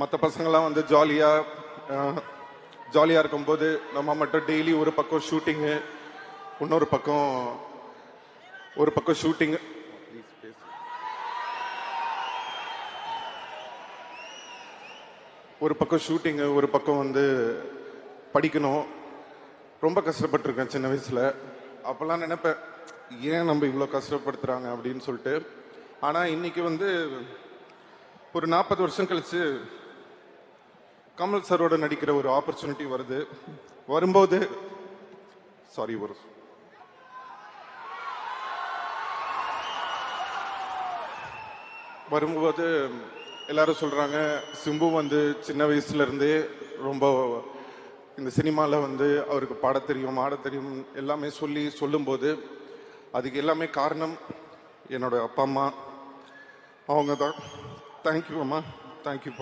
மற்ற பசங்கள்லாம் வந்து ஜாலியாக இருக்கும்போது நம்ம மட்டும் டெய்லி ஒரு பக்கம் ஷூட்டிங்கு, இன்னொரு பக்கம் ஷூட்டிங்கு, ஒரு பக்கம் வந்து படிக்கணும். ரொம்ப கஷ்டப்பட்டிருக்கேன் சின்ன வயசில். அப்போல்லாம் நினைப்பேன், ஏன் நம்ம இவ்வளோ கஷ்டப்படுத்துகிறாங்க அப்படின்னு சொல்லிட்டு. ஆனால் இன்னைக்கு வந்து ஒரு 40 வருஷம் கழிச்சு கமல் சரோட நடிக்கிற ஒரு ஆப்பர்ச்சுனிட்டி வரும்போது எல்லாரும் சொல்றாங்க, சிம்பு வந்து சின்ன வயசுல இருந்தே ரொம்ப இந்த சினிமாவில் வந்து அவருக்கு பாட தெரியும், ஆட தெரியும் எல்லாமே சொல்லும்போது அதுக்கு எல்லாமே காரணம் என்னோட அப்பா அம்மா. அவங்க தான். தேங்க்யூ அம்மா, தேங்க்யூ.